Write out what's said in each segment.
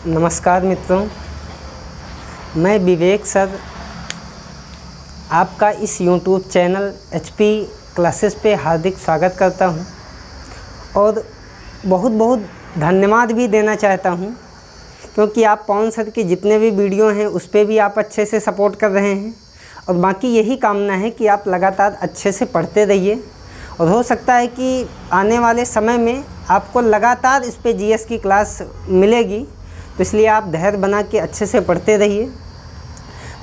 नमस्कार मित्रों, मैं विवेक सर आपका इस YouTube चैनल HP क्लासेस पे हार्दिक स्वागत करता हूं और बहुत बहुत धन्यवाद भी देना चाहता हूं क्योंकि आप पवन सर के जितने भी वीडियो हैं उस पर भी आप अच्छे से सपोर्ट कर रहे हैं और बाकी यही कामना है कि आप लगातार अच्छे से पढ़ते रहिए और हो सकता है कि आने वाले समय में आपको लगातार इस पे GS की क्लास मिलेगी, तो इसलिए आप धैर्य बना के अच्छे से पढ़ते रहिए।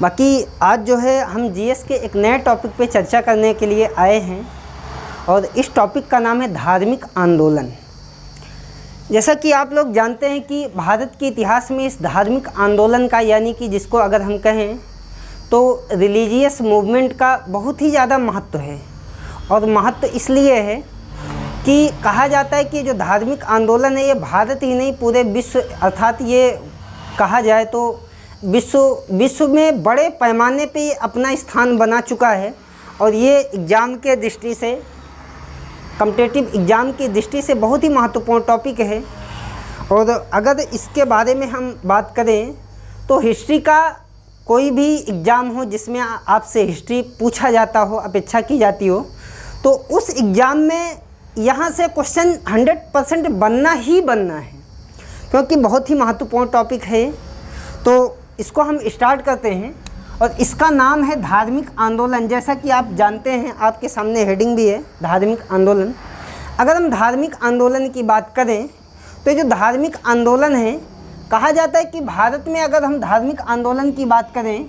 बाकी आज जो है हम GS के एक नए टॉपिक पे चर्चा करने के लिए आए हैं और इस टॉपिक का नाम है धार्मिक आंदोलन। जैसा कि आप लोग जानते हैं कि भारत के इतिहास में इस धार्मिक आंदोलन का, यानी कि जिसको अगर हम कहें तो रिलीजियस मूवमेंट का बहुत ही ज़्यादा महत्व है। और महत्व इसलिए है कि कहा जाता है कि जो धार्मिक आंदोलन है ये भारत ही नहीं पूरे विश्व, अर्थात ये कहा जाए तो विश्व में बड़े पैमाने पे ये अपना स्थान बना चुका है। और ये एग्ज़ाम के दृष्टि से, कॉम्पिटिटिव एग्ज़ाम की दृष्टि से बहुत ही महत्वपूर्ण टॉपिक है। और अगर इसके बारे में हम बात करें तो हिस्ट्री का कोई भी एग्ज़ाम हो जिसमें आपसे हिस्ट्री पूछा जाता हो, अपेक्षा की जाती हो, तो उस एग्ज़ाम में यहाँ से क्वेश्चन 100% बनना ही बनना है क्योंकि बहुत ही महत्वपूर्ण टॉपिक है। तो इसको हम स्टार्ट करते हैं और इसका नाम है धार्मिक आंदोलन। जैसा कि आप जानते हैं, आपके सामने हेडिंग भी है धार्मिक आंदोलन। अगर हम धार्मिक आंदोलन की बात करें तो जो धार्मिक आंदोलन है, कहा जाता है कि भारत में अगर हम धार्मिक आंदोलन की बात करें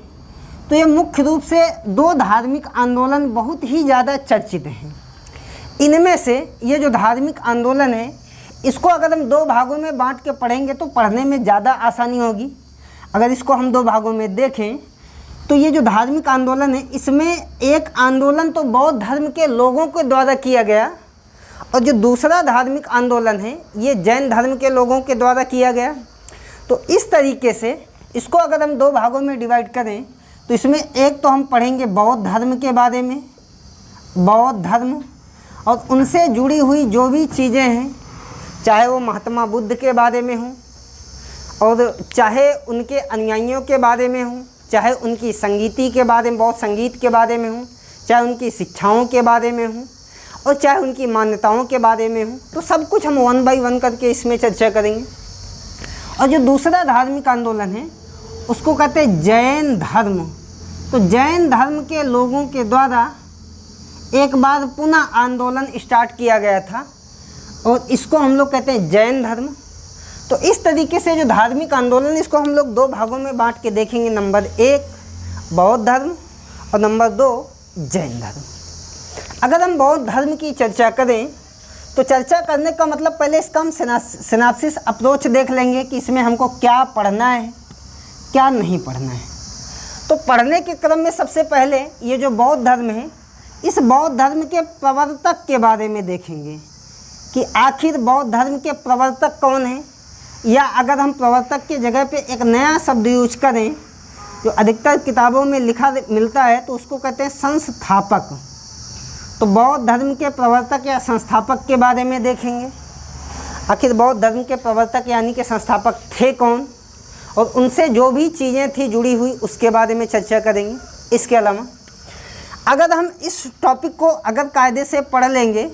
तो ये मुख्य रूप से दो धार्मिक आंदोलन बहुत ही ज़्यादा चर्चित हैं। इनमें से ये जो धार्मिक आंदोलन है, इसको अगर हम दो भागों में बांट के पढ़ेंगे तो पढ़ने में ज़्यादा आसानी होगी। अगर इसको हम दो भागों में देखें तो ये जो धार्मिक आंदोलन है, इसमें एक आंदोलन तो बौद्ध धर्म के लोगों के द्वारा किया गया और जो दूसरा धार्मिक आंदोलन है ये जैन धर्म के लोगों के द्वारा किया गया। तो इस तरीके से इसको अगर हम दो भागों में डिवाइड करें तो इसमें एक तो हम पढ़ेंगे बौद्ध धर्म के बारे में, बौद्ध धर्म और उनसे जुड़ी हुई जो भी चीज़ें हैं, चाहे वो महात्मा बुद्ध के बारे में हों और चाहे उनके अनुयायियों के बारे में हों, चाहे उनकी संगीति के बारे में, बौद्ध संगीत के बारे में हों, चाहे उनकी शिक्षाओं के बारे में हों और चाहे उनकी मान्यताओं के बारे में हों, तो सब कुछ हम 1 बाय 1 करके इसमें चर्चा करेंगे। और जो दूसरा धार्मिक आंदोलन है उसको कहते हैं जैन धर्म। तो जैन धर्म के लोगों के द्वारा एक बार पुनः आंदोलन स्टार्ट किया गया था और इसको हम लोग कहते हैं जैन धर्म। तो इस तरीके से जो धार्मिक आंदोलन, इसको हम लोग दो भागों में बांट के देखेंगे। नंबर 1 बौद्ध धर्म और नंबर 2 जैन धर्म। अगर हम बौद्ध धर्म की चर्चा करें तो चर्चा करने का मतलब पहले इसका हम सिनाप्सिस अप्रोच देख लेंगे कि इसमें हमको क्या पढ़ना है, क्या नहीं पढ़ना है। तो पढ़ने के क्रम में सबसे पहले ये जो बौद्ध धर्म है, इस बौद्ध धर्म के प्रवर्तक के बारे में देखेंगे कि आखिर बौद्ध धर्म के प्रवर्तक कौन हैं, या अगर हम प्रवर्तक की जगह पे एक नया शब्द यूज करें जो अधिकतर किताबों में लिखा मिलता है तो उसको कहते हैं संस्थापक। तो बौद्ध धर्म के प्रवर्तक या संस्थापक के बारे में देखेंगे, आखिर बौद्ध धर्म के प्रवर्तक यानी कि संस्थापक थे कौन और उनसे जो भी चीज़ें थी जुड़ी हुई उसके बारे में चर्चा करेंगे। इसके अलावा अगर हम इस टॉपिक को अगर कायदे से पढ़ लेंगे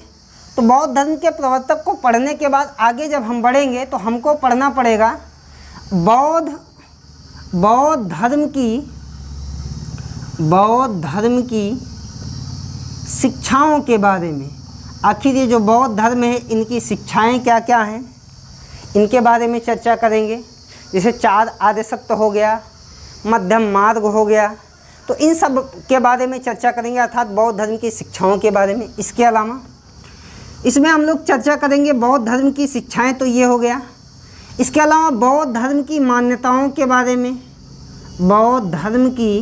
तो बौद्ध धर्म के प्रवर्तक को पढ़ने के बाद आगे जब हम बढ़ेंगे तो हमको पढ़ना पड़ेगा बौद्ध धर्म की शिक्षाओं के बारे में। आखिर ये जो बौद्ध धर्म है इनकी शिक्षाएं क्या क्या हैं, इनके बारे में चर्चा करेंगे। जैसे 4 आर्य सत्य हो गया, मध्यम मार्ग हो गया, तो इन सब के बारे में चर्चा करेंगे, अर्थात बौद्ध धर्म की शिक्षाओं के बारे में। इसके अलावा इसमें हम लोग चर्चा करेंगे बौद्ध धर्म की शिक्षाएं, तो ये हो गया। इसके अलावा बौद्ध धर्म की मान्यताओं के बारे में, बौद्ध धर्म की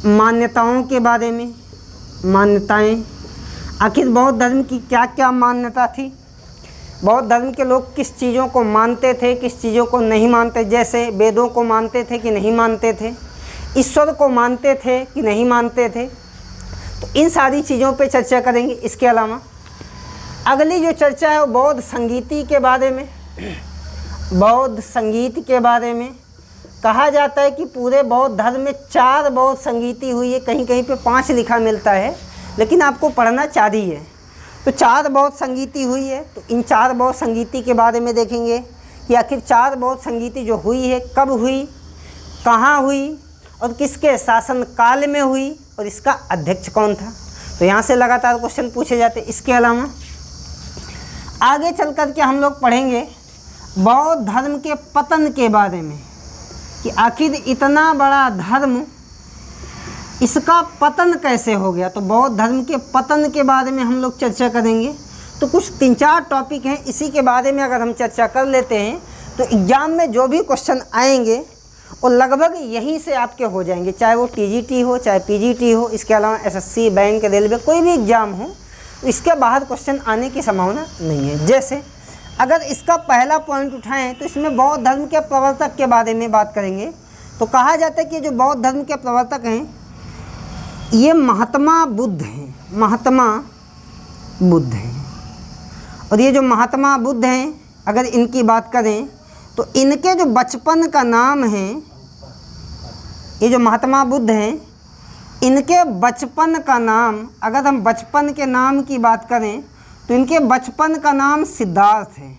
मान्यताओं के बारे में, मान्यताएं, आखिर बौद्ध धर्म की क्या क्या मान्यता थी, बौद्ध धर्म के लोग किस चीज़ों को मानते थे, किस चीज़ों को नहीं मानते, जैसे वेदों को मानते थे कि नहीं मानते थे, ईश्वर को मानते थे कि नहीं मानते थे। तो इन सारी चीज़ों पे चर्चा करेंगे। इसके अलावा अगली जो चर्चा है वो बौद्ध संगीति के बारे में। बौद्ध संगीत के बारे में। कहा जाता है कि पूरे बौद्ध धर्म में 4 बौद्ध संगीति हुई है, कहीं कहीं पे 5 लिखा मिलता है, लेकिन आपको पढ़ना 4 ही है। तो 4 बौद्ध संगीति हुई है। तो इन 4 बौद्ध संगीति के बारे में देखेंगे कि आखिर 4 बौद्ध संगीति जो हुई है कब हुई, कहाँ हुई और किसके शासन काल में हुई और इसका अध्यक्ष कौन था। तो यहाँ से लगातार क्वेश्चन पूछे जाते हैं। इसके अलावा आगे चल कर के हम लोग पढ़ेंगे बौद्ध धर्म के पतन के बारे में कि आखिर इतना बड़ा धर्म इसका पतन कैसे हो गया। तो बौद्ध धर्म के पतन के बारे में हम लोग चर्चा करेंगे। तो कुछ 3-4 टॉपिक हैं, इसी के बारे में अगर हम चर्चा कर लेते हैं तो एग्ज़ाम में जो भी क्वेश्चन आएंगे वो लगभग यहीं से आपके हो जाएंगे, चाहे वो TGT हो चाहे PGT हो, इसके अलावा SSC, बैंक, रेलवे, कोई भी एग्ज़ाम हो, इसके बाहर क्वेश्चन आने की संभावना नहीं है। जैसे अगर इसका पहला पॉइंट उठाएं तो इसमें बौद्ध धर्म के प्रवर्तक के बारे में बात करेंगे। तो कहा जाता है कि जो बौद्ध धर्म के प्रवर्तक हैं ये महात्मा बुद्ध हैं, महात्मा बुद्ध हैं। और ये जो महात्मा बुद्ध हैं अगर इनकी बात करें तो इनके जो बचपन का नाम है, ये जो महात्मा बुद्ध हैं इनके बचपन का नाम, अगर हम बचपन के नाम की बात करें तो इनके बचपन का नाम सिद्धार्थ है।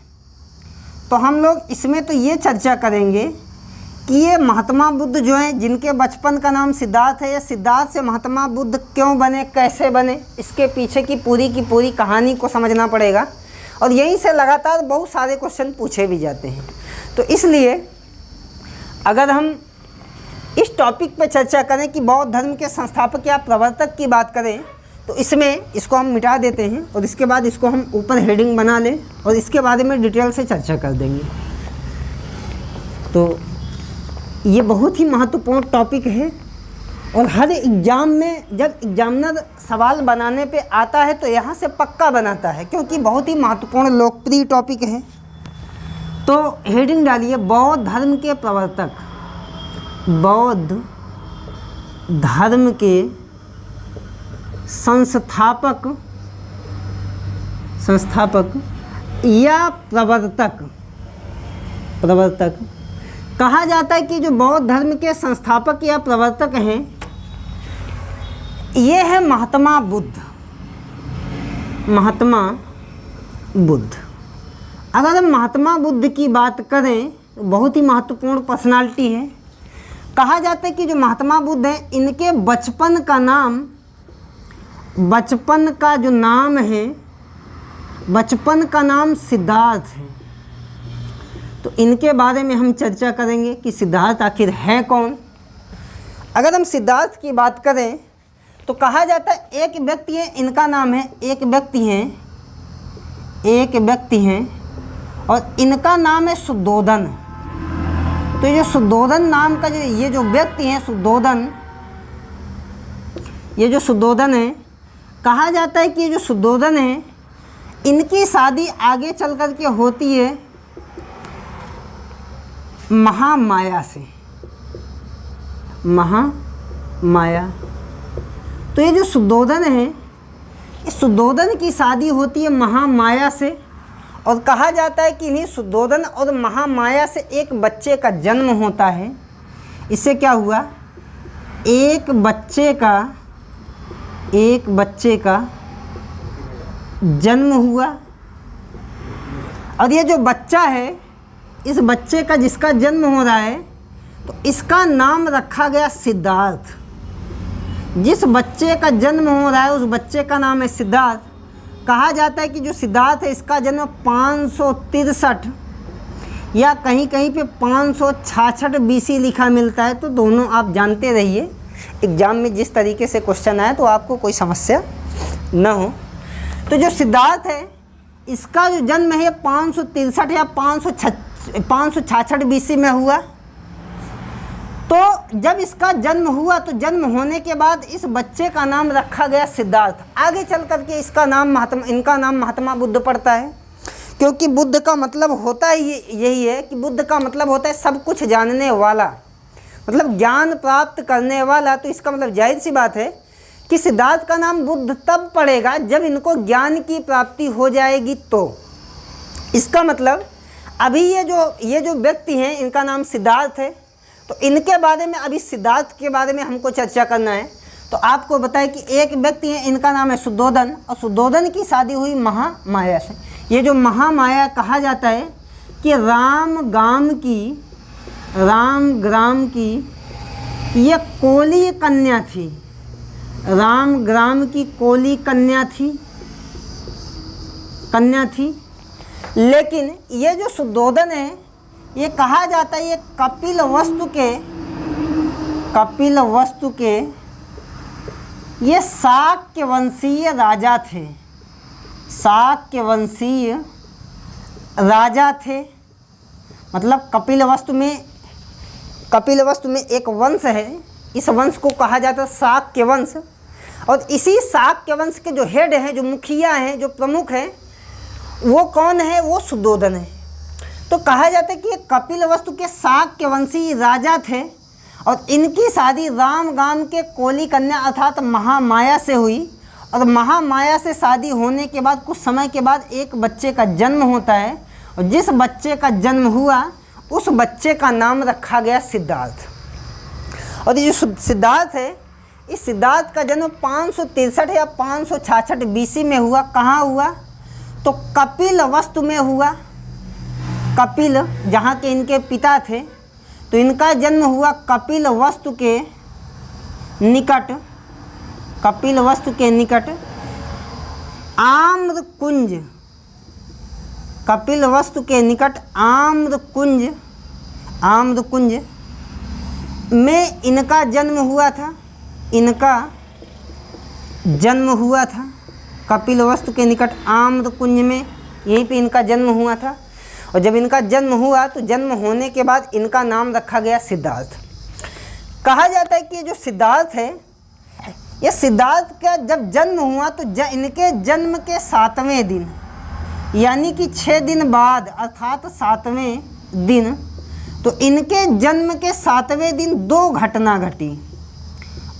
तो हम लोग इसमें तो ये चर्चा करेंगे कि ये महात्मा बुद्ध जो हैं जिनके बचपन का नाम सिद्धार्थ है, ये सिद्धार्थ से महात्मा बुद्ध क्यों बने, कैसे बने, इसके पीछे की पूरी कहानी को समझना पड़ेगा। और यहीं से लगातार बहुत सारे क्वेश्चन पूछे भी जाते हैं। तो इसलिए अगर हम इस टॉपिक पे चर्चा करें कि बौद्ध धर्म के संस्थापक या प्रवर्तक की बात करें तो इसमें इसको हम मिटा देते हैं और इसके बाद इसको हम ऊपर हेडिंग बना लें और इसके बारे में डिटेल से चर्चा कर देंगे। तो ये बहुत ही महत्वपूर्ण टॉपिक है और हर एग्ज़ाम में जब एग्जामिनर सवाल बनाने पे आता है तो यहाँ से पक्का बनाता है, क्योंकि बहुत ही महत्वपूर्ण लोकप्रिय टॉपिक है। तो हेडिंग डालिए बौद्ध धर्म के प्रवर्तक, बौद्ध धर्म के संस्थापक या प्रवर्तक। कहा जाता है कि जो बौद्ध धर्म के संस्थापक या प्रवर्तक हैं ये है महात्मा बुद्ध। महात्मा बुद्ध, अगर हम महात्मा बुद्ध की बात करें तो बहुत ही महत्वपूर्ण पर्सनालिटी है। कहा जाता है कि जो महात्मा बुद्ध हैं इनके बचपन का नाम, बचपन का जो नाम है, बचपन का नाम सिद्धार्थ है। तो इनके बारे में हम चर्चा करेंगे कि सिद्धार्थ आखिर है कौन। अगर हम सिद्धार्थ की बात करें तो कहा जाता है एक व्यक्ति है, इनका नाम है, एक व्यक्ति हैं और इनका नाम है सुद्धोधन। तो ये सुद्धोधन नाम का ये जो व्यक्ति हैं सुद्धोधन, ये जो सुद्धोधन है, कहा जाता है कि ये जो सुद्धोधन है इनकी शादी आगे चल कर के होती है महामाया से, महामाया। तो ये जो सुद्धोधन है इस सुद्धोधन की शादी होती है महामाया से और कहा जाता है कि इन्हीं सुद्धोधन और महामाया से एक बच्चे का जन्म होता है। इससे क्या हुआ, एक बच्चे का जन्म हुआ और ये जो बच्चा है, इस बच्चे का जिसका जन्म हो रहा है तो इसका नाम रखा गया सिद्धार्थ। जिस बच्चे का जन्म हो रहा है उस बच्चे का नाम है सिद्धार्थ। कहा जाता है कि जो सिद्धार्थ है इसका जन्म 563 या कहीं कहीं पे 566 BC लिखा मिलता है। तो दोनों आप जानते रहिए, एग्ज़ाम में जिस तरीके से क्वेश्चन आए तो आपको कोई समस्या न हो। तो जो सिद्धार्थ है इसका जो जन्म है 563 या 566 BC में हुआ। तो जब इसका जन्म हुआ तो जन्म होने के बाद इस बच्चे का नाम रखा गया सिद्धार्थ। आगे चल कर के इनका नाम महात्मा बुद्ध पड़ता है, क्योंकि बुद्ध का मतलब होता ही यही है कि बुद्ध का मतलब होता है सब कुछ जानने वाला, मतलब ज्ञान प्राप्त करने वाला। तो इसका मतलब जाहिर सी बात है कि सिद्धार्थ का नाम बुद्ध तब पड़ेगा जब इनको ज्ञान की प्राप्ति हो जाएगी। तो इसका मतलब अभी ये जो व्यक्ति हैं इनका नाम सिद्धार्थ है, तो इनके बारे में, अभी सिद्धार्थ के बारे में हमको चर्चा करना है। तो आपको बताएं कि एक व्यक्ति है, इनका नाम है सुद्धोधन, और सुद्धोधन की शादी हुई महामाया से। ये जो महामाया कहा जाता है कि राम ग्राम की ये कोली कन्या थी, राम ग्राम की कोली कन्या थी। लेकिन ये जो सुद्धोधन है, ये कहा जाता है ये कपिल वस्तु के ये शाक्य वंशीय राजा थे, शाक्य वंशीय राजा थे। मतलब कपिल वस्तु में एक वंश है, इस वंश को कहा जाता है शाक्य वंश, और इसी शाक्य वंश के जो हेड हैं, जो मुखिया हैं, जो प्रमुख हैं, वो कौन है? वो सुद्धोधन है। तो कहा जाता है कि कपिल वस्तु के शाक्य वंशी राजा थे, और इनकी शादी राम गाम के कोली कन्या अर्थात महामाया से हुई। और महामाया से शादी होने के बाद कुछ समय के बाद एक बच्चे का जन्म होता है, और जिस बच्चे का जन्म हुआ उस बच्चे का नाम रखा गया सिद्धार्थ। और ये जो सिद्धार्थ है, इस सिद्धार्थ का जन्म 563 या 566 BC में हुआ। कहाँ हुआ? तो कपिल वस्तु में हुआ। कपिल जहाँ के इनके पिता थे, तो इनका जन्म हुआ कपिल वस्तु के निकट आम्रकुंज, कपिल वस्तु के निकट आम्रकुंज में इनका जन्म हुआ था। कपिल वस्तु के निकट आम्रकुंज में यहीं पे इनका जन्म हुआ था। और जब इनका जन्म हुआ तो जन्म होने के बाद इनका नाम रखा गया सिद्धार्थ। कहा जाता है कि जो सिद्धार्थ है, ये सिद्धार्थ का जब जन्म हुआ तो इनके जन्म के 7वें दिन, यानी कि 6 दिन बाद अर्थात 7वें दिन, तो इनके जन्म के 7वें दिन 2 घटना घटी,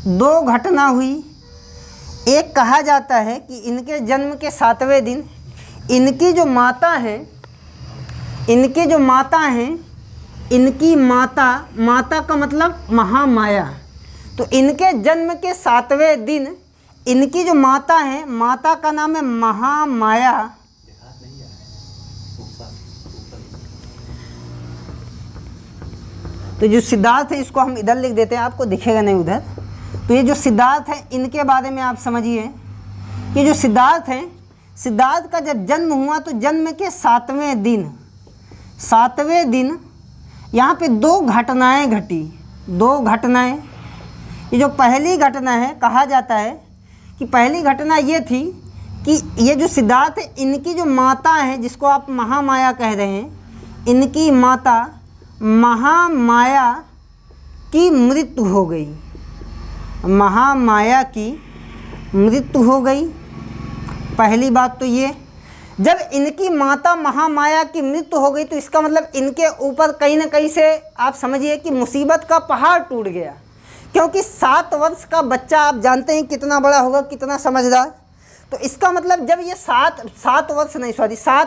2 घटना हुई। एक कहा जाता है कि इनके जन्म के 7वें दिन इनकी जो माता का मतलब महामाया, तो इनके जन्म के 7वें दिन इनकी जो माता है, माता का नाम है महामाया। तो जो सिद्धार्थ है इसको हम इधर लिख देते हैं, आपको दिखेगा नहीं उधर। तो ये जो सिद्धार्थ है इनके बारे में आप समझिए कि जो सिद्धार्थ है, सिद्धार्थ का जब जन्म हुआ तो जन्म के 7वें दिन यहाँ पे 2 घटनाएं घटी, 2 घटनाएं। ये जो पहली घटना है, कहा जाता है कि पहली घटना ये थी कि ये जो सिद्धार्थ है, इनकी जो माता है जिसको आप महामाया कह रहे हैं, इनकी माता महामाया की मृत्यु हो गई, महामाया की मृत्यु हो गई। पहली बात तो ये, जब इनकी माता महामाया की मृत्यु हो गई तो इसका मतलब इनके ऊपर कहीं ना कहीं से आप समझिए कि मुसीबत का पहाड़ टूट गया। क्योंकि 7 वर्ष का बच्चा आप जानते हैं कितना बड़ा होगा, कितना समझदार। तो इसका मतलब जब ये 7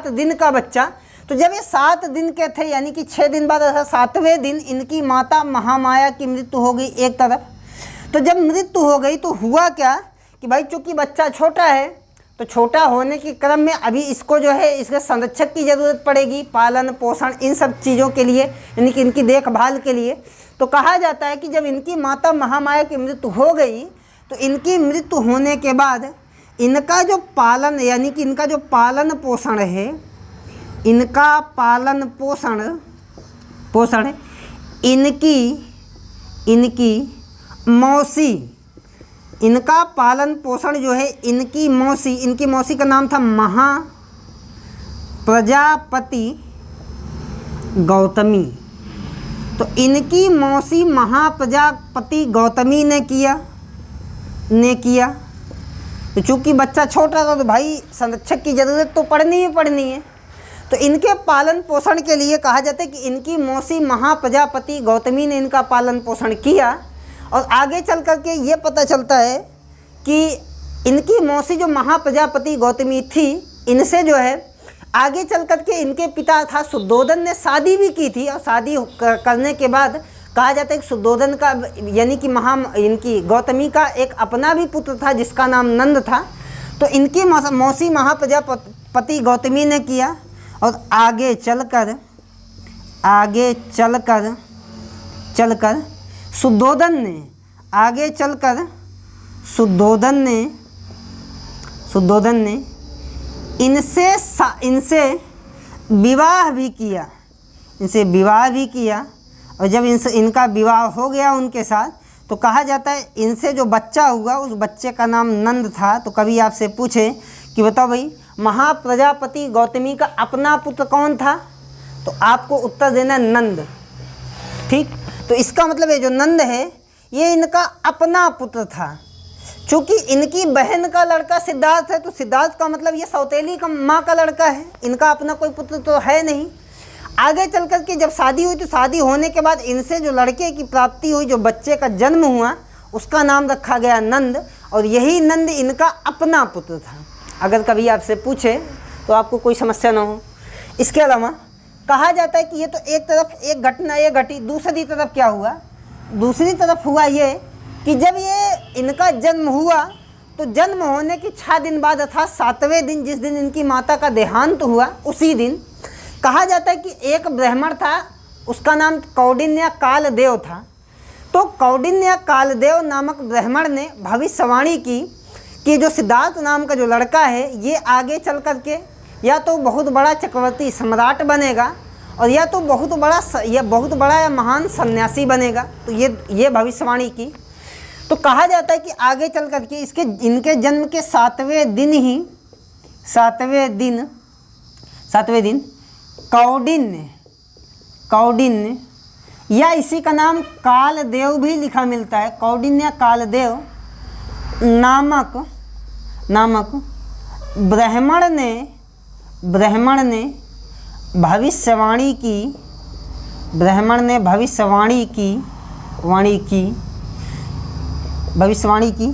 दिन का बच्चा, तो जब ये 7 दिन के थे, यानी कि 6 दिन बाद अर्थात 7वें दिन इनकी माता महामाया की मृत्यु हो गई एक तरफ। तो जब मृत्यु हो गई तो हुआ क्या कि भाई चूँकि बच्चा छोटा है, तो छोटा होने के क्रम में अभी इसको जो है इसके संरक्षक की ज़रूरत पड़ेगी, पालन पोषण इन सब चीज़ों के लिए, यानी कि इनकी देखभाल के लिए। तो कहा जाता है कि जब इनकी माता महामाया की मृत्यु हो गई तो इनकी मृत्यु होने के बाद इनका जो पालन, यानी कि इनका जो पालन पोषण है, इनका पालन पोषण इनकी मौसी, इनका पालन पोषण जो है इनकी मौसी का नाम था महाप्रजापति गौतमी। तो इनकी मौसी महाप्रजापति गौतमी ने किया। तो चूँकि बच्चा छोटा था तो भाई संरक्षक की ज़रूरत तो पड़नी है। तो इनके पालन पोषण के लिए कहा जाता है कि इनकी मौसी महाप्रजापति गौतमी ने इनका पालन पोषण किया। और आगे चल कर के ये पता चलता है कि इनकी मौसी जो महाप्रजापति गौतमी थी, इनसे जो है आगे चल कर के इनके पिता था शुद्धोधन ने शादी भी की थी, और शादी करने के बाद कहा जाता है कि शुद्धोधन का यानी कि इनकी गौतमी का एक अपना भी पुत्र था जिसका नाम नंद था। तो इनकी मौसी महाप्रजापति गौतमी ने किया, और आगे चलकर शुद्धोधन ने इनसे विवाह भी किया, और जब इनका विवाह हो गया उनके साथ, तो कहा जाता है इनसे जो बच्चा हुआ उस बच्चे का नाम नंद था। तो कभी आपसे पूछे कि बताओ भाई महाप्रजापति गौतमी का अपना पुत्र कौन था, तो आपको उत्तर देना है नंद। ठीक, तो इसका मतलब ये जो नंद है ये इनका अपना पुत्र था। चूँकि इनकी बहन का लड़का सिद्धार्थ है, तो सिद्धार्थ का मतलब ये सौतेली का माँ का लड़का है, इनका अपना कोई पुत्र तो है नहीं। आगे चल कर के जब शादी हुई, तो शादी होने के बाद इनसे जो लड़के की प्राप्ति हुई, जो बच्चे का जन्म हुआ, उसका नाम रखा गया नंद, और यही नंद इनका अपना पुत्र था। अगर कभी आपसे पूछे तो आपको कोई समस्या ना हो। इसके अलावा कहा जाता है कि ये तो एक तरफ एक घटना ये घटी, दूसरी तरफ क्या हुआ, दूसरी तरफ हुआ ये कि जब ये इनका जन्म हुआ, तो जन्म होने के 6 दिन बाद अर्थात 7वें दिन, जिस दिन इनकी माता का देहांत हुआ, उसी दिन कहा जाता है कि एक ब्राह्मण था, उसका नाम कौंडिन्य कालदेव था। तो कौंडिन्य कालदेव नामक ब्राह्मण ने भविष्यवाणी की कि जो सिद्धार्थ नाम का जो लड़का है ये आगे चल कर के या तो बहुत बड़ा चक्रवर्ती सम्राट बनेगा, और या तो बहुत बड़ा या महान सन्यासी बनेगा। तो ये भविष्यवाणी की। तो कहा जाता है कि आगे चल कर के इनके जन्म के 7वें दिन कौंडिन्य या इसी का नाम कालदेव भी लिखा मिलता है, कौंडिन्य कालदेव नामक ब्राह्मण ने भविष्यवाणी की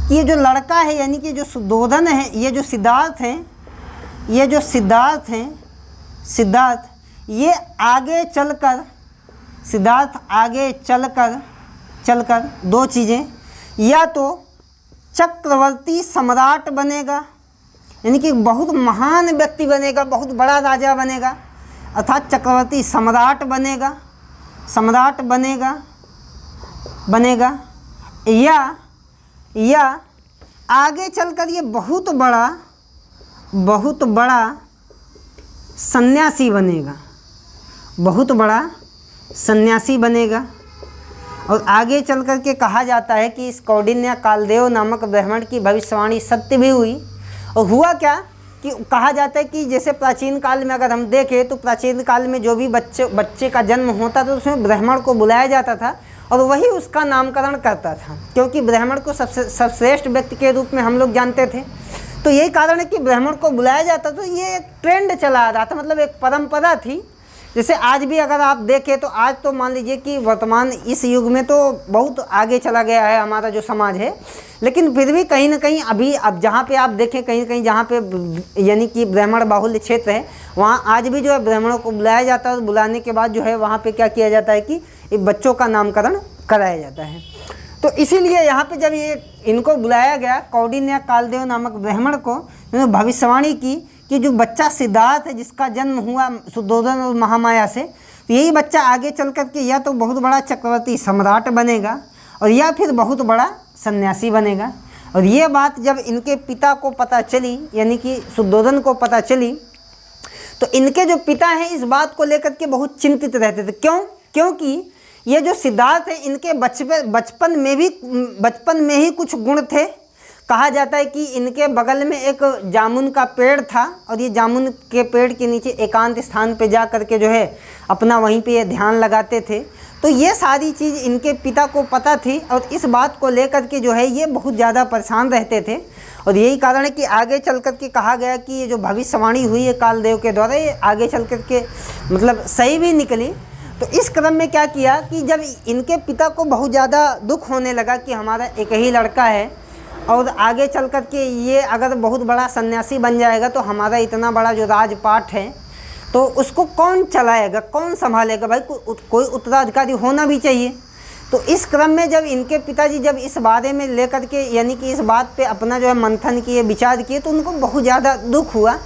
कि ये जो लड़का है यानी कि जो शुद्धोधन है, ये जो सिद्धार्थ सिद्धार्थ ये आगे चलकर दो चीज़ें, या तो चक्रवर्ती सम्राट बनेगा यानी कि बहुत महान व्यक्ति बनेगा, बहुत बड़ा राजा बनेगा, अर्थात चक्रवर्ती सम्राट बनेगा, या आगे चलकर ये बहुत बड़ा सन्यासी बनेगा। और आगे चल कर के कहा जाता है कि इस कौंडिन्य कालदेव नामक ब्राह्मण की भविष्यवाणी सत्य भी हुई। और हुआ क्या कि कहा जाता है कि जैसे प्राचीन काल में अगर हम देखें तो प्राचीन काल में जो भी बच्चे का जन्म होता था, उसमें ब्राह्मण को बुलाया जाता था और वही उसका नामकरण करता था, क्योंकि ब्राह्मण को सर्वश्रेष्ठ व्यक्ति के रूप में हम लोग जानते थे। तो यही कारण है कि ब्राह्मण को बुलाया जाता। तो ये एक ट्रेंड चला आ रहा था, मतलब एक परंपरा थी। जैसे आज भी अगर आप देखें तो आज तो मान लीजिए कि वर्तमान इस युग में तो बहुत आगे चला गया है हमारा जो समाज है, लेकिन फिर भी कहीं ना कहीं अभी अब जहाँ पे आप देखें कहीं ना कहीं जहाँ पे यानी कि ब्राह्मण बाहुल्य क्षेत्र है, वहाँ आज भी जो है ब्राह्मणों को बुलाया जाता है। और बुलाने के बाद जो है वहाँ पे क्या किया जाता है कि बच्चों का नामकरण कराया जाता है। तो इसीलिए यहाँ पे जब ये इनको बुलाया गया, कौंडिन्य कालदेव नामक ब्राह्मण को, भविष्यवाणी की कि जो बच्चा सिद्धार्थ है जिसका जन्म हुआ शुद्धोधन और महामाया से, तो यही बच्चा आगे चल कर के या तो बहुत बड़ा चक्रवर्ती सम्राट बनेगा और या फिर बहुत बड़ा सन्यासी बनेगा। और ये बात जब इनके पिता को पता चली, यानी कि शुद्धोधन को पता चली, तो इनके जो पिता हैं इस बात को लेकर के बहुत चिंतित रहते थे। क्योंकि ये जो सिद्धार्थ है इनके बचपन में ही कुछ गुण थे। कहा जाता है कि इनके बगल में एक जामुन का पेड़ था और ये जामुन के पेड़ के नीचे एकांत स्थान पे जा कर के जो है अपना वहीं पे ये ध्यान लगाते थे। तो ये सारी चीज़ इनके पिता को पता थी और इस बात को लेकर के जो है ये बहुत ज़्यादा परेशान रहते थे। और यही कारण है कि आगे चल कर के कहा गया कि ये जो भविष्यवाणी हुई है कालदेव के द्वारा, ये आगे चल कर के मतलब सही भी निकली। तो इस क्रम में क्या किया कि जब इनके पिता को बहुत ज़्यादा दुख होने लगा कि हमारा एक ही लड़का है और आगे चल कर के ये अगर बहुत बड़ा सन्यासी बन जाएगा तो हमारा इतना बड़ा जो राजपाट है तो उसको कौन चलाएगा, कौन संभालेगा? भाई कोई उत्तराधिकारी होना भी चाहिए। तो इस क्रम में जब इनके पिताजी जब इस बारे में लेकर के यानी कि इस बात पे अपना जो है मंथन किए, विचार किए, तो उनको बहुत ज़्यादा दुख हुआ।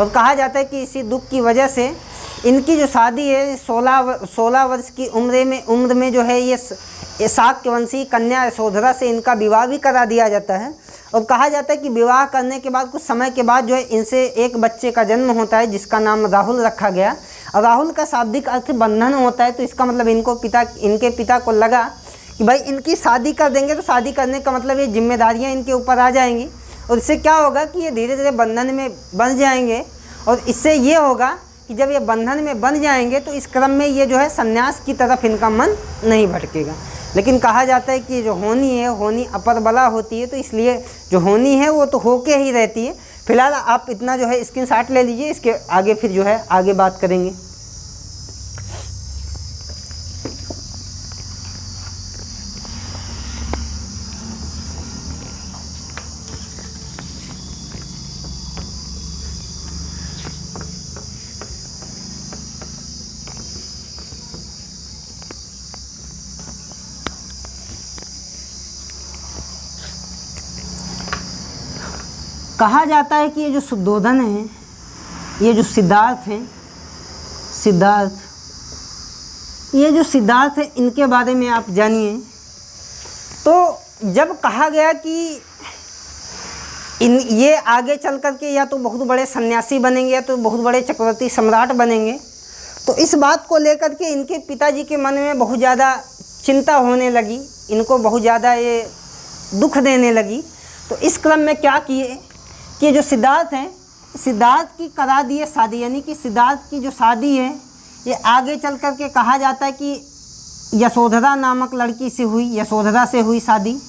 और कहा जाता है कि इसी दुख की वजह से इनकी जो शादी है 16 वर्ष की उम्र में जो है ये शाक्यवंशी कन्या यशोधरा से इनका विवाह भी करा दिया जाता है। और कहा जाता है कि विवाह करने के बाद कुछ समय के बाद जो है इनसे एक बच्चे का जन्म होता है जिसका नाम राहुल रखा गया। और राहुल का शाब्दिक अर्थ बंधन होता है। तो इसका मतलब इनके पिता को लगा कि भाई इनकी शादी कर देंगे तो शादी करने का मतलब ये जिम्मेदारियाँ इनके ऊपर आ जाएंगी और इससे क्या होगा कि ये धीरे धीरे बंधन में बन जाएंगे। और इससे ये होगा कि जब ये बंधन में बन जाएंगे तो इस क्रम में ये जो है सन्यास की तरफ इनका मन नहीं भटकेगा। लेकिन कहा जाता है कि जो होनी है होनी अपर बला होती है, तो इसलिए जो होनी है वो तो होके ही रहती है। फिलहाल आप इतना जो है स्क्रीनशॉट ले लीजिए, इसके आगे फिर जो है आगे बात करेंगे। कहा जाता है कि ये जो शुद्धोधन है, ये जो सिद्धार्थ हैं, ये जो सिद्धार्थ है, इनके बारे में आप जानिए। तो जब कहा गया कि ये आगे चल कर के या तो बहुत बड़े सन्यासी बनेंगे या तो बहुत बड़े चक्रवर्ती सम्राट बनेंगे, तो इस बात को लेकर के इनके पिताजी के मन में बहुत ज़्यादा चिंता होने लगी, इनको बहुत ज़्यादा ये दुख देने लगी। तो इस क्रम में क्या किए कि जो सिद्धार्थ हैं, सिद्धार्थ की करा दिए शादी, यानी कि सिद्धार्थ की जो शादी है ये आगे चल कर के कहा जाता है कि यशोधरा नामक लड़की से हुई, यशोधरा से हुई शादी।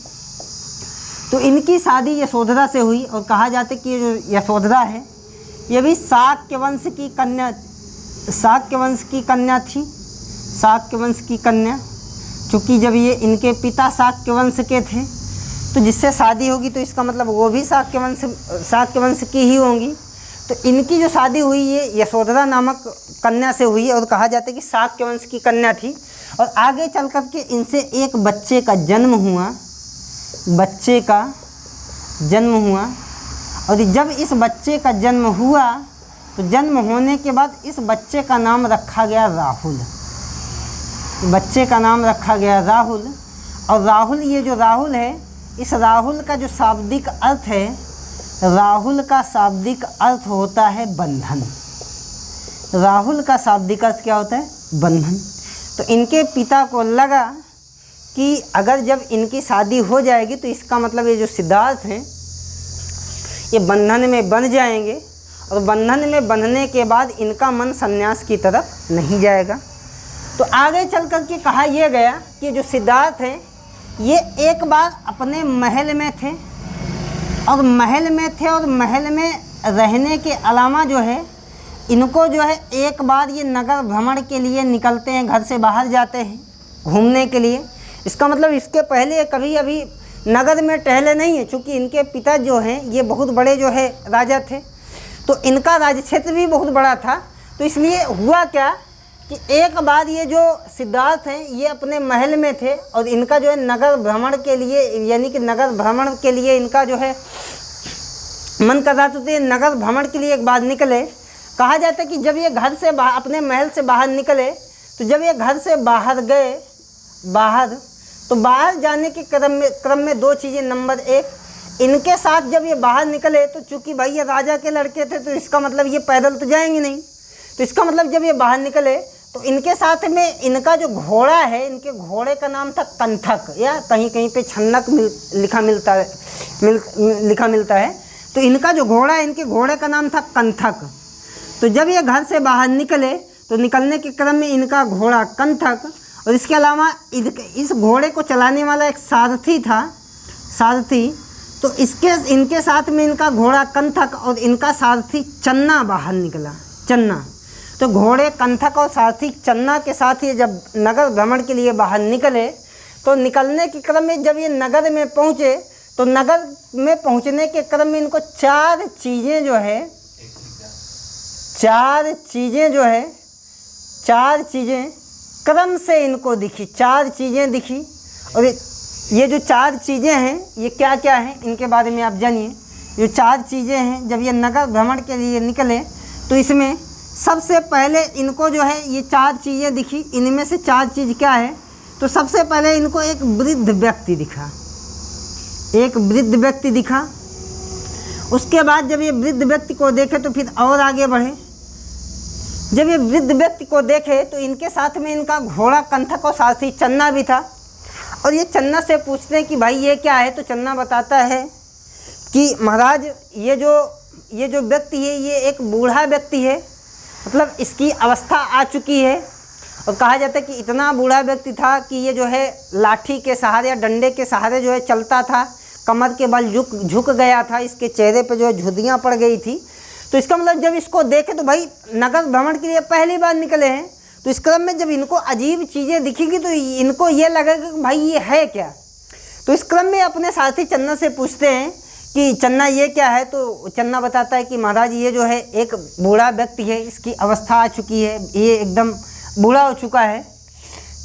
तो इनकी शादी यशोधरा से हुई और कहा जाता है कि ये जो यशोधरा है ये भी शाक्य वंश की कन्या थी, शाक्य वंश की कन्या। चूँकि जब ये इनके पिता शाक्य वंश के थे तो जिससे शादी होगी तो इसका मतलब वो भी शाक्य वंश की ही होंगी। तो इनकी जो शादी हुई ये यशोधरा नामक कन्या से हुई और कहा जाता है कि शाक्य वंश की कन्या थी। और आगे चल कर के इनसे एक बच्चे का जन्म हुआ। और जब इस बच्चे का जन्म हुआ तो जन्म होने के बाद इस बच्चे का नाम रखा गया राहुल। बच्चे का नाम रखा गया राहुल। और राहुल, ये जो राहुल है, इस राहुल का जो शाब्दिक अर्थ है, राहुल का शाब्दिक अर्थ होता है बंधन। राहुल का शाब्दिक अर्थ क्या होता है? बंधन। तो इनके पिता को लगा कि अगर जब इनकी शादी हो जाएगी तो इसका मतलब ये जो सिद्धार्थ हैं ये बंधन में बन जाएंगे और बंधन में बंधने के बाद इनका मन संन्यास की तरफ नहीं जाएगा। तो आगे चल कर के कहा यह गया कि जो सिद्धार्थ हैं ये एक बार अपने महल में थे और महल में रहने के अलावा जो है इनको जो है एक बार ये नगर भ्रमण के लिए निकलते हैं, घर से बाहर जाते हैं घूमने के लिए। इसका मतलब इसके पहले कभी अभी नगर में टहले नहीं है, चूँकि इनके पिता जो हैं ये बहुत बड़े जो है राजा थे, तो इनका राज्य क्षेत्र भी बहुत बड़ा था। तो इसलिए हुआ क्या कि एक बार ये जो सिद्धार्थ हैं ये अपने महल में थे और इनका जो है नगर भ्रमण के लिए, यानी कि नगर भ्रमण के लिए इनका जो है मन कर रहा, तो ये नगर भ्रमण के लिए एक बार निकले। कहा जाता है कि जब ये घर से अपने महल से बाहर निकले, तो जब ये घर से बाहर गए तो बाहर जाने के क्रम में दो चीज़ें। नंबर एक, इनके साथ जब ये बाहर निकले तो चूँकि भाई ये राजा के लड़के थे तो इसका मतलब ये पैदल तो जाएंगे नहीं, तो इसका मतलब जब ये बाहर निकले तो इनके साथ में इनका जो घोड़ा है, इनके घोड़े का नाम था कंथक, या कहीं कहीं पे छन्नक लिखा मिलता है। तो इनका जो घोड़ा है, इनके घोड़े का नाम था कंथक। तो जब ये घर से बाहर निकले तो निकलने के क्रम में इनका घोड़ा कंथक और इसके अलावा इस घोड़े को चलाने वाला एक सारथी था, तो इनके साथ में इनका घोड़ा कंथक और इनका सारथी चन्ना बाहर निकला। चन्ना, तो घोड़े कंथक और सारथी चन्ना के साथ ये जब नगर भ्रमण के लिए बाहर निकले तो निकलने के क्रम में जब ये नगर में पहुँचे तो नगर में पहुंचने के क्रम में इनको चार चीज़ें क्रम से इनको दिखी, चार चीज़ें दिखी। और ये जो चार चीज़ें हैं ये क्या क्या हैं इनके बारे में आप जानिए। ये चार चीज़ें हैं, जब ये नगर भ्रमण के लिए निकले तो इसमें सबसे पहले इनको जो है ये चार चीज़ें दिखी। इनमें से चार चीज़ क्या है, तो सबसे पहले इनको एक वृद्ध व्यक्ति दिखा। उसके बाद जब ये वृद्ध व्यक्ति को देखे तो फिर और आगे बढ़े। जब ये वृद्ध व्यक्ति को देखे तो इनके साथ में इनका घोड़ा कंथक और साथी चन्ना भी था। और ये चन्ना से पूछते हैं कि भाई ये क्या है, तो चन्ना बताता है कि महाराज ये जो व्यक्ति है ये एक बूढ़ा व्यक्ति है, मतलब इसकी अवस्था आ चुकी है। और कहा जाता है कि इतना बूढ़ा व्यक्ति था कि ये जो है लाठी के सहारे या डंडे के सहारे जो है चलता था, कमर के बल झुक गया था, इसके चेहरे पे जो है झुर्रियाँ पड़ गई थी। तो इसका मतलब जब इसको देखे तो भाई नगर भ्रमण के लिए पहली बार निकले हैं, तो इस क्रम में जब इनको अजीब चीज़ें दिखेंगी तो इनको ये लगेगा कि भाई ये है क्या। तो इस क्रम में अपने साथी चन्ना से पूछते हैं कि चन्ना ये क्या है, तो चन्ना बताता है कि महाराज ये जो है एक बूढ़ा व्यक्ति है, इसकी अवस्था आ चुकी है, ये एकदम बूढ़ा हो चुका है।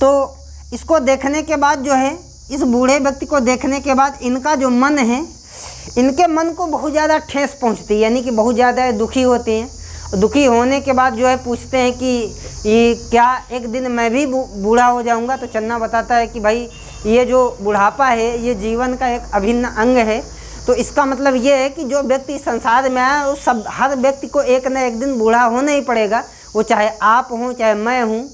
तो इसको देखने के बाद जो है, इस बूढ़े व्यक्ति को देखने के बाद इनका जो मन है, इनके मन को बहुत ज़्यादा ठेस पहुंचती है, यानी कि बहुत ज़्यादा दुखी होते हैं। दुखी होने के बाद जो है पूछते हैं कि ये क्या एक दिन मैं भी बूढ़ा हो जाऊंगा। तो चन्ना बताता है कि भाई ये जो बुढ़ापा है ये जीवन का एक अभिन्न अंग है। तो इसका मतलब ये है कि जो व्यक्ति संसार में आया हर व्यक्ति को एक न एक दिन बूढ़ा होना ही पड़ेगा, वो चाहे आप हों चाहे मैं हूँ।